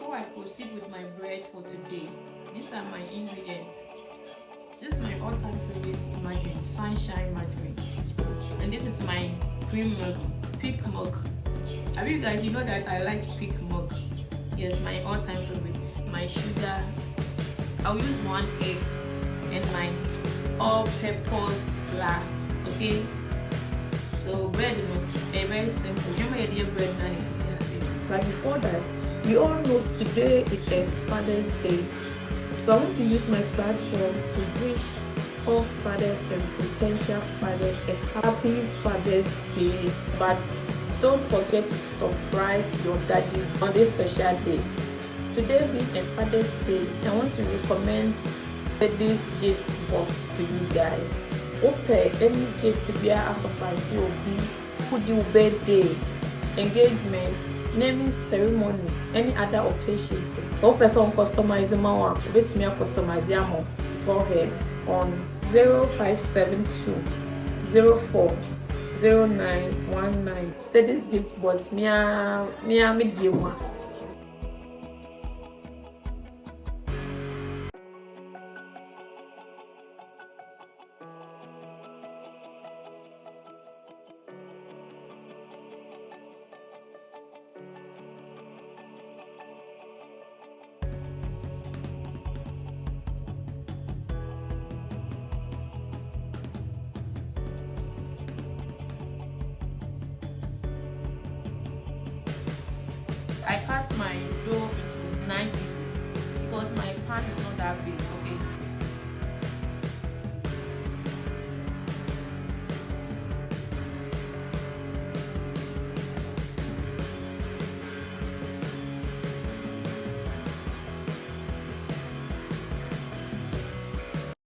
before I proceed with my bread for today, these are my ingredients. This is my all-time favorite margarine, Sunshine margarine, and this is my cream milk, peak milk. I mean, you guys, you know that I like peak milk. Yes, my all-time favorite. My sugar. I'll use 1 egg and my all-purpose flour. Okay. So bread, they're very simple. You know, your bread now is simple. But before that, we all know today is a Father's Day. So I want to use my platform to wish all fathers and potential fathers a happy Father's Day. But don't forget to surprise your daddy on this special day. Today being a Father's Day, I want to recommend this gift box to you guys. Open any gift to be a surprise you put your birthday, engagement, naming ceremony, any other occasions. One person customize the one, which me customize the amount for her on 0572 04 0919. Say this gift box me the one. I cut my dough into 9 pieces because my pan is not that big. Okay,